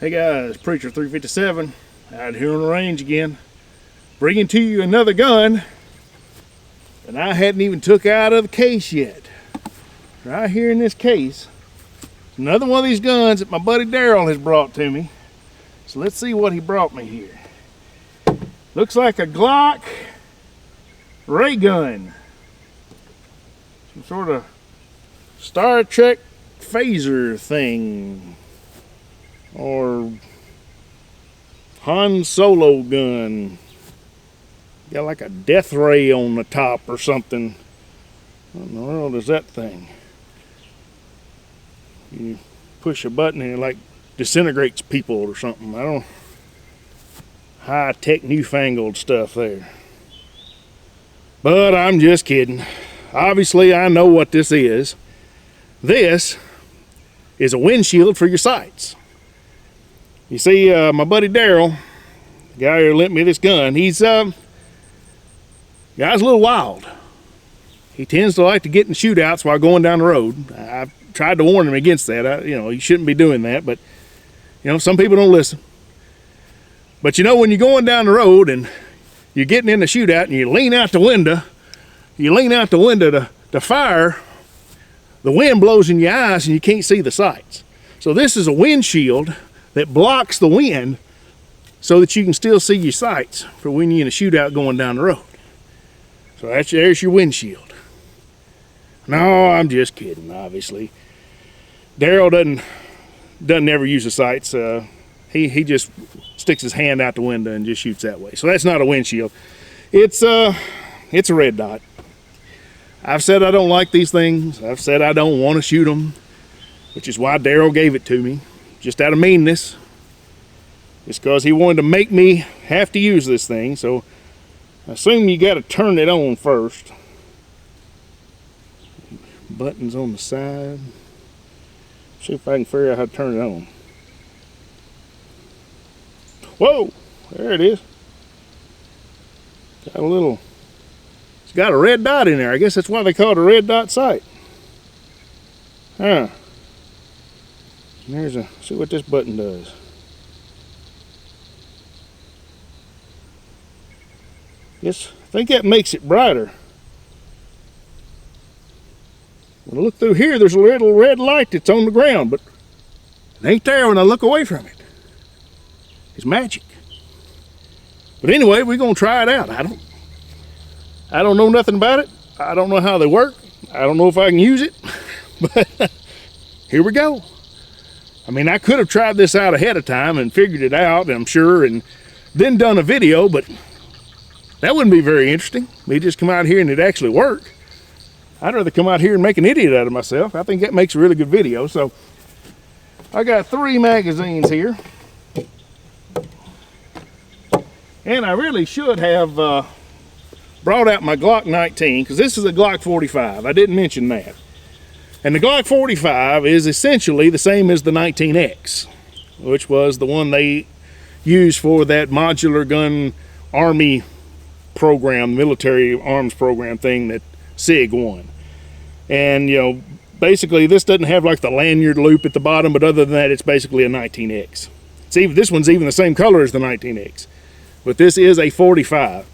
Hey guys, Preacher 357 out here on the range again, bringing to you another gun that I hadn't even took out of the case yet. Right here in this case, another one of these guns that my buddy Daryl has brought to me. So let's see what he brought me here. Looks like a Glock ray gun, some sort of Star Trek phaser thing, or Han Solo gun. Got like a death ray on the top or something. What in the world is that thing? You push a button and it like disintegrates people or something. I don't. High-tech, newfangled stuff there. But I'm just kidding. Obviously, I know what this is. This is a windshield for your sights. You see, my buddy Daryl, the guy who lent me this gun, guy's a little wild. He tends to like to get in shootouts while going down the road. I've tried to warn him against that. You shouldn't be doing that, but some people don't listen. But when you're going down the road and you're getting in the shootout and you lean out the window, to fire, the wind blows in your eyes and you can't see the sights. So this is a windshield that blocks the wind so that you can still see your sights for when you're in a shootout going down the road. So there's your windshield. No, I'm just kidding, obviously. Daryl doesn't ever use the sights. He just sticks his hand out the window and just shoots that way. So that's not a windshield. It's a red dot. I've said I don't like these things. I've said I don't want to shoot them, which is why Daryl gave it to me, just out of meanness. Just because he wanted to make me have to use this thing. So I assume you got to turn it on first. Buttons on the side. See if I can figure out how to turn it on. Whoa, there it is. It's got a red dot in there. I guess that's why they call it a red dot sight. Huh. And see what this button does. Yes, I think that makes it brighter. When I look through here, there's a little red light that's on the ground, but it ain't there when I look away from it. It's magic. But anyway, we're gonna try it out. I don't know nothing about it. I don't know how they work. I don't know if I can use it. But here we go. I mean, I could have tried this out ahead of time and figured it out, I'm sure, and then done a video, but that wouldn't be very interesting. Me just come out here and it actually work. I'd rather come out here and make an idiot out of myself. I think that makes a really good video. So I got 3 magazines here. And I really should have brought out my Glock 19, because this is a Glock 45. I didn't mention that. And the Glock 45 is essentially the same as the 19X, which was the one they used for that modular gun army program, military arms program thing that SIG won. And, basically this doesn't have like the lanyard loop at the bottom, but other than that, it's basically a 19X. This one's even the same color as the 19X. But this is a 45,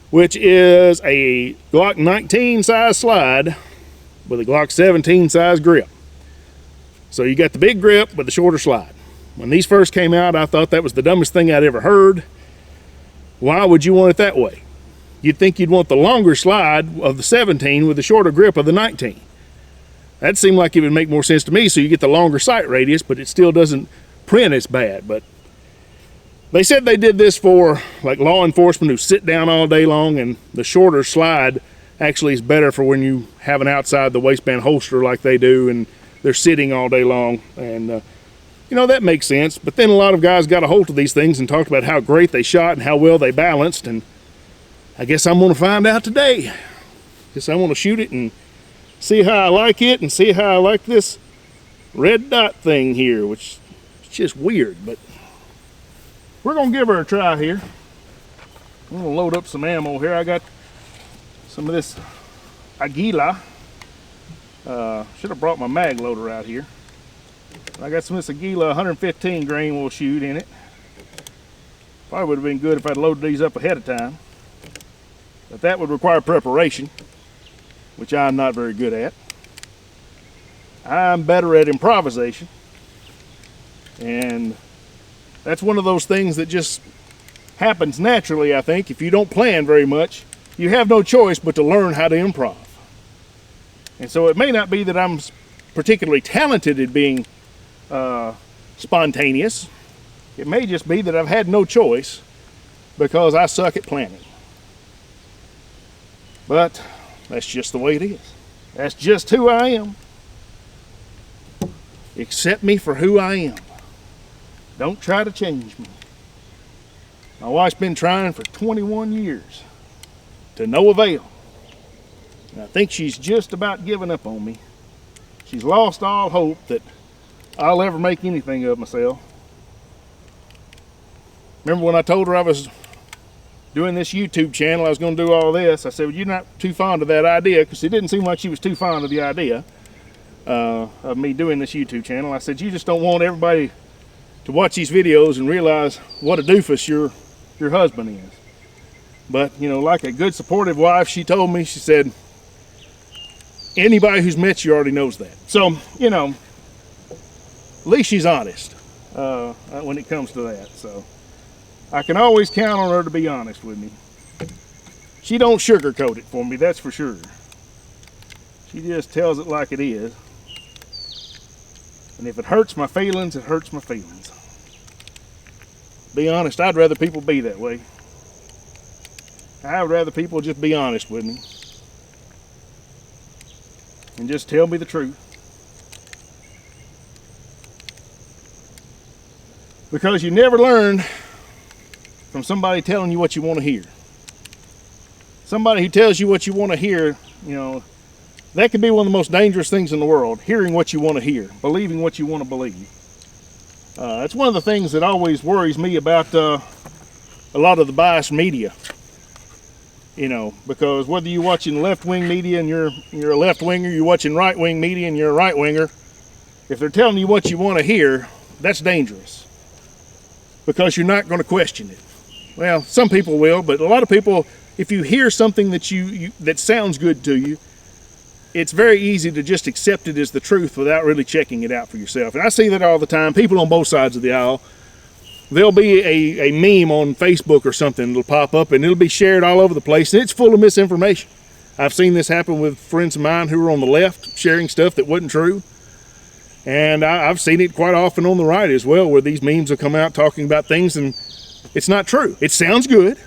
which is a Glock 19 size slide with a Glock 17 size grip. So you got the big grip with the shorter slide. When these first came out, I thought that was the dumbest thing I'd ever heard. Why would you want it that way? You'd think you'd want the longer slide of the 17 with the shorter grip of the 19. That seemed like it would make more sense to me, so you get the longer sight radius, but it still doesn't print as bad. But they said they did this for like law enforcement who sit down all day long, and the shorter slide actually is better for when you have an outside the waistband holster like they do and they're sitting all day long. And that makes sense. But then a lot of guys got a hold of these things and talked about how great they shot and how well they balanced, and I guess I'm going to find out today. Guess I want to shoot it and see how I like it and see how I like this red dot thing here, which is just weird, but we're going to give her a try here. I'm going to load up some ammo here. I got some of this Aguila. Should have brought my mag loader out here. I got some of this Aguila 115 grain we'll shoot in it. Probably would have been good if I'd loaded these up ahead of time. But that would require preparation, which I'm not very good at. I'm better at improvisation. And that's one of those things that just happens naturally, I think. If you don't plan very much, you have no choice but to learn how to improv. And so it may not be that I'm particularly talented at being spontaneous. It may just be that I've had no choice because I suck at planning. But that's just the way it is. That's just who I am. Accept me for who I am. Don't try to change me. My wife's been trying for 21 years to no avail. And I think she's just about given up on me. She's lost all hope that I'll ever make anything of myself. Remember when I told her I was doing this YouTube channel, I was going to do all this, I said, well, you're not too fond of that idea, because it didn't seem like she was too fond of the idea of me doing this YouTube channel. I said, you just don't want everybody to watch these videos and realize what a doofus your husband is. But, you know, like a good supportive wife, she told me, she said, anybody who's met you already knows that. So, you know, at least she's honest when it comes to that. So I can always count on her to be honest with me. She don't sugarcoat it for me, that's for sure. She just tells it like it is. And if it hurts my feelings, it hurts my feelings. Be honest, I'd rather people be that way. I would rather people just be honest with me and just tell me the truth. Because you never learn from somebody telling you what you want to hear. Somebody who tells you what you want to hear, you know, that could be one of the most dangerous things in the world, hearing what you want to hear, believing what you want to believe. That's one of the things that always worries me about a lot of the biased media. You know, because whether you're watching left-wing media and you're a left-winger, you're watching right-wing media and you're a right-winger, if they're telling you what you want to hear, that's dangerous. Because you're not going to question it. Well, some people will, but a lot of people, if you hear something that that sounds good to you, it's very easy to just accept it as the truth without really checking it out for yourself. And I see that all the time. People on both sides of the aisle, there'll be a meme on Facebook or something that'll pop up and it'll be shared all over the place and it's full of misinformation. I've seen this happen with friends of mine who were on the left sharing stuff that wasn't true. And I've seen it quite often on the right as well, where these memes will come out talking about things and it's not true. It sounds good.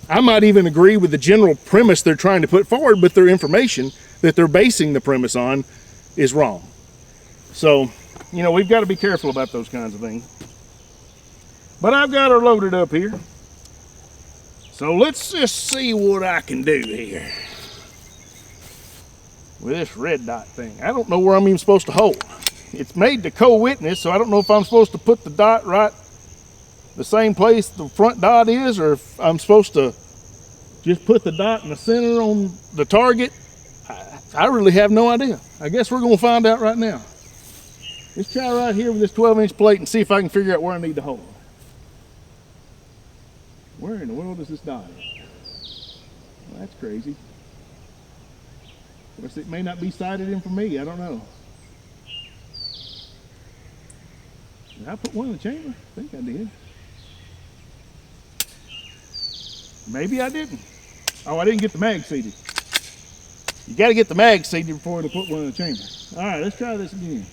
I might even agree with the general premise they're trying to put forward, but their information that they're basing the premise on is wrong. So, you know, we've got to be careful about those kinds of things. But I've got her loaded up here. So let's just see what I can do here with this red dot thing. I don't know where I'm even supposed to hold. It's made to co-witness, so I don't know if I'm supposed to put the dot right the same place the front dot is, or if I'm supposed to just put the dot in the center on the target. I really have no idea. I guess we're going to find out right now. Let's try right here with this 12-inch plate and see if I can figure out where I need to hold. Where in the world is this dot at? Well, that's crazy. Of course, it may not be sighted in for me. I don't know. Did I put one in the chamber? I think I did. Maybe I didn't. Oh, I didn't get the mag seated. You got to get the mag seated before to put one in the chamber. All right, let's try this again.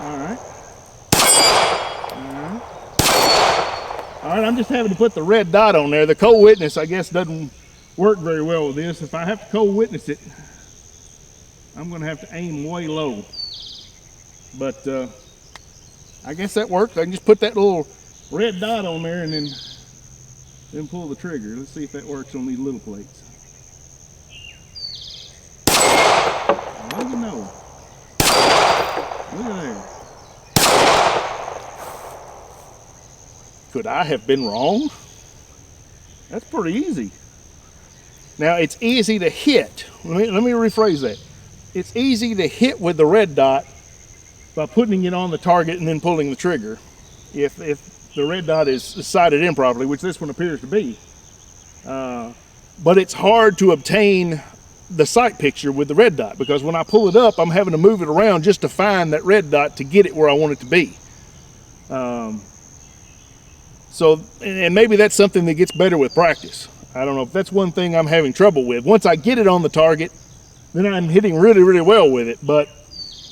All right. All right, I'm just having to put the red dot on there. The co-witness, I guess, doesn't work very well with this. If I have to co-witness it, I'm going to have to aim way low. But I guess that works. I can just put that little red dot on there and then pull the trigger. Let's see if that works on these little plates. Well, you know. Look at there. Could I have been wrong? That's pretty easy. Now, it's easy to hit. Let me rephrase that. it's easy to hit with the red dot by putting it on the target and then pulling the trigger. If the red dot is sighted improperly, which this one appears to be. But it's hard to obtain the sight picture with the red dot, because when I pull it up, I'm having to move it around just to find that red dot to get it where I want it to be. So, and maybe that's something that gets better with practice. I don't know if that's one thing I'm having trouble with. Once I get it on the target, then I'm hitting really, really well with it. But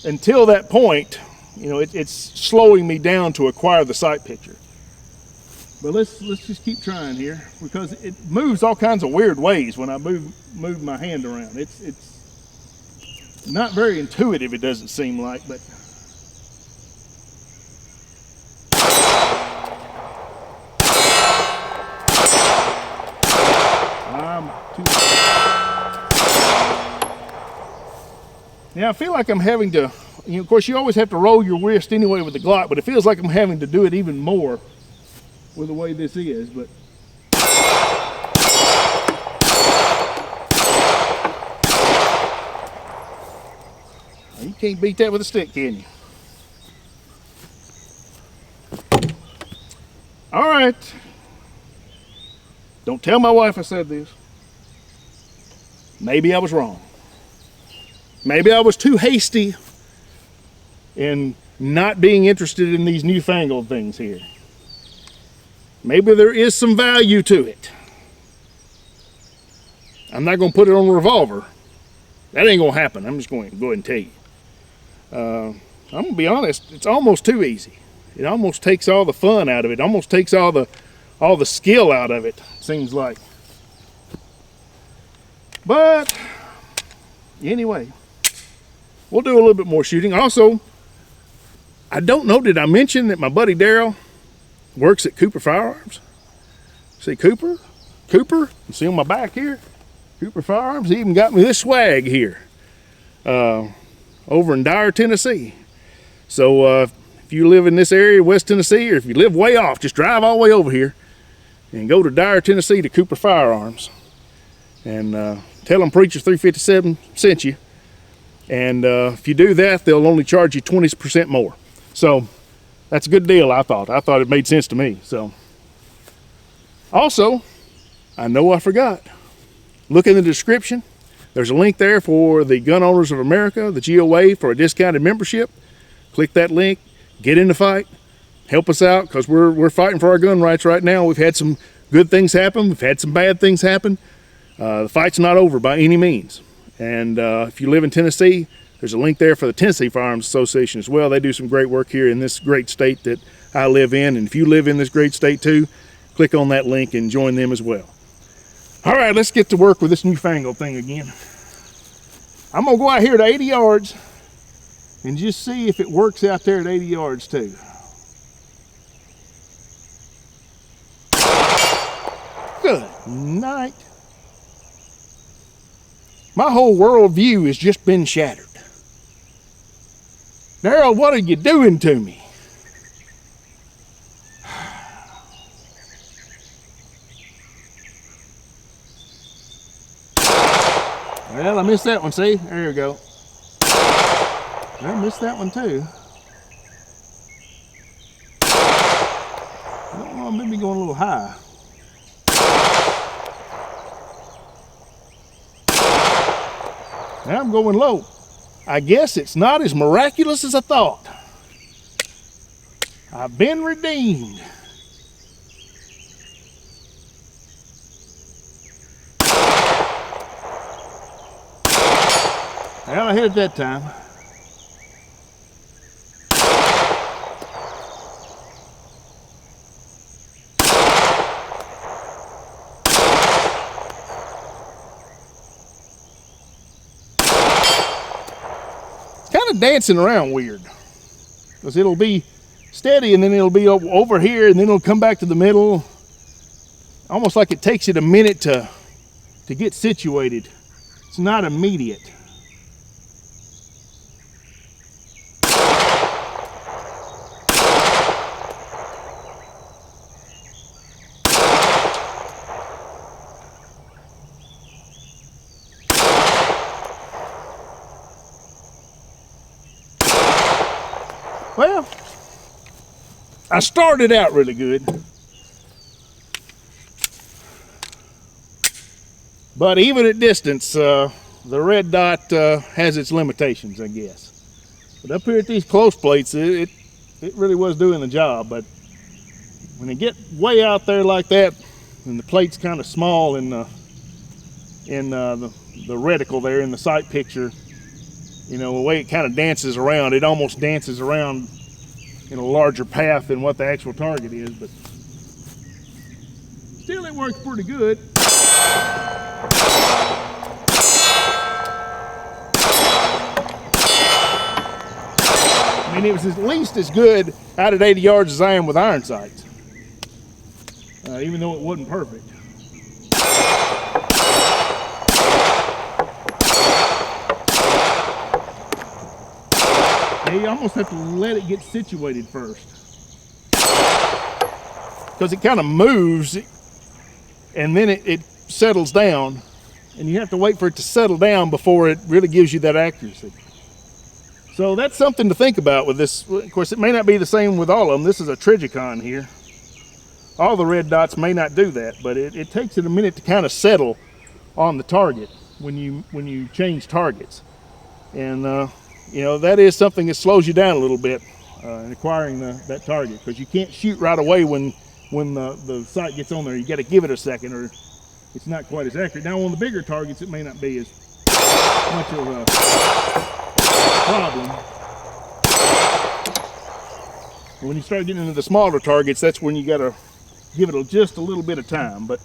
until that point, you know, it's slowing me down to acquire the sight picture. But let's just keep trying here, because it moves all kinds of weird ways when I move my hand around. It's not very intuitive, it doesn't seem like, but now I feel like I'm having to, you know, of course you always have to roll your wrist anyway with the Glock, but it feels like I'm having to do it even more with the way this is. But you can't beat that with a stick, can you? All right. Don't tell my wife I said this. Maybe I was wrong. Maybe I was too hasty in not being interested in these newfangled things here. Maybe there is some value to it. I'm not going to put it on a revolver. That ain't going to happen. I'm just going to go ahead and tell you. I'm going to be honest, it's almost too easy. It almost takes all the fun out of it. It almost takes all the skill out of it, seems like. But anyway, we'll do a little bit more shooting. Also, I don't know, did I mention that my buddy Daryl works at Cooper Firearms? See Cooper? You see on my back here? Cooper Firearms. He even got me this swag here over in Dyer, Tennessee. So if you live in this area, West Tennessee, or if you live way off, just drive all the way over here and go to Dyer, Tennessee to Cooper Firearms. And tell them Preacher 357 sent you. And if you do that, they'll only charge you 20% more. So that's a good deal, I thought. I thought it made sense to me. So also, I know I forgot. Look in the description. There's a link there for the Gun Owners of America, the GOA, for a discounted membership. Click that link, get in the fight, help us out, because we're fighting for our gun rights right now. We've had some good things happen. We've had some bad things happen. The fight's not over by any means. And if you live in Tennessee, there's a link there for the Tennessee Firearms Association as well. They do some great work here in this great state that I live in. And if you live in this great state too, click on that link and join them as well. All right, let's get to work with this newfangled thing again. I'm gonna go out here to 80 yards and just see if it works out there at 80 yards too. Good night. My whole worldview has just been shattered. Daryl, what are you doing to me? Well, I missed that one, see? There you go. I missed that one too. I don't know, maybe going a little high. Now I'm going low. I guess it's not as miraculous as I thought. I've been redeemed. Well, I hit it that time. Kind of dancing around weird, because it'll be steady and then it'll be over here and then it'll come back to the middle, almost like it takes it a minute to get situated. It's not immediate. I started out really good, but even at distance, the red dot has its limitations, I guess. But up here at these close plates, it really was doing the job. But when you get way out there like that, and the plate's kind of small in the reticle there in the sight picture, you know, the way it kind of dances around, it almost dances around in a larger path than what the actual target is, but still it works pretty good. I mean, it was at least as good out at 80 yards as I am with iron sights, even though it wasn't perfect. You almost have to let it get situated first, because it kind of moves and then it settles down, and you have to wait for it to settle down before it really gives you that accuracy. So that's something to think about with this. Of course, it may not be the same with all of them. This is a Trijicon here. All the red dots may not do that, but it takes it a minute to kind of settle on the target when you change targets. And you know, that is something that slows you down a little bit in acquiring that target, because you can't shoot right away when the sight gets on there. You got to give it a second, or it's not quite as accurate. Now on the bigger targets, it may not be as much of a problem. When you start getting into the smaller targets, that's when you got to give it just a little bit of time. But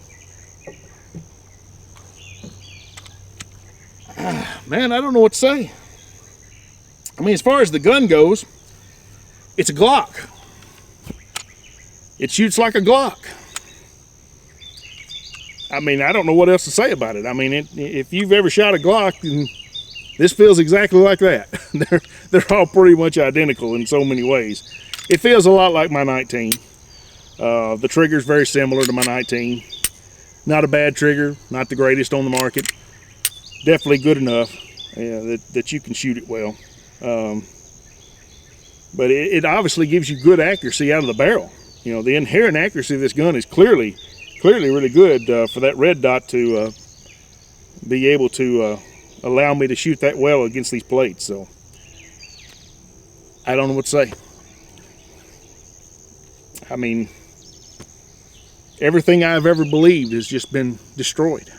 man, I don't know what to say. I mean, as far as the gun goes, it's a Glock. It shoots like a Glock. I mean, I don't know what else to say about it. I mean, if you've ever shot a Glock, then this feels exactly like that. They're all pretty much identical in so many ways. It feels a lot like my 19. The trigger's very similar to my 19. Not a bad trigger, not the greatest on the market. Definitely good enough that you can shoot it well. But it obviously gives you good accuracy out of the barrel. You know, the inherent accuracy of this gun is clearly really good for that red dot to be able to allow me to shoot that well against these plates. So I don't know what to say. I mean, everything I've ever believed has just been destroyed.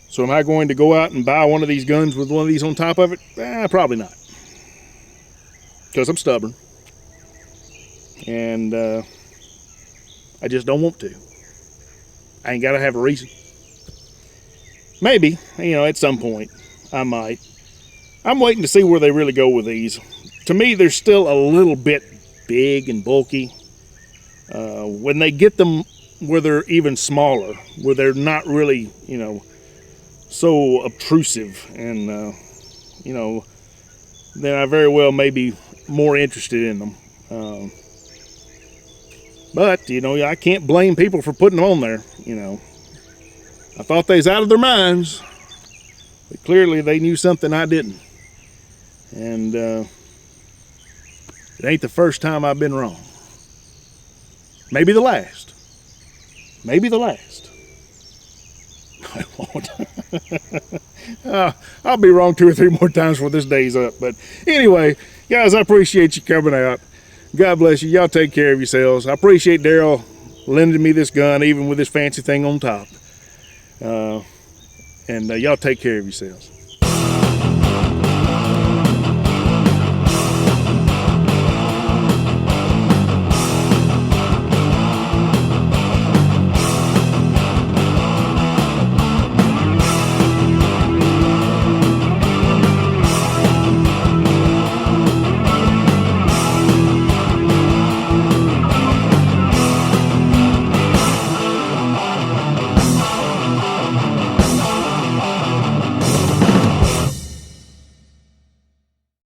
So am I going to go out and buy one of these guns with one of these on top of it? Probably not. Because I'm stubborn. And I just don't want to. I ain't got to have a reason. Maybe, you know, at some point, I might. I'm waiting to see where they really go with these. To me, they're still a little bit big and bulky. When they get them where they're even smaller, where they're not really, you know, so obtrusive, and you know, then I very well may be more interested in them. But you know, I can't blame people for putting them on there. You know, I thought they was out of their minds, but clearly they knew something I didn't. And it ain't the first time I've been wrong. Maybe the last. Maybe the last. I won't. I'll be wrong 2 or 3 more times before this day's up. But anyway, guys, I appreciate you coming out. God bless you. Y'all take care of yourselves. I appreciate Daryl lending me this gun, even with this fancy thing on top. And y'all take care of yourselves.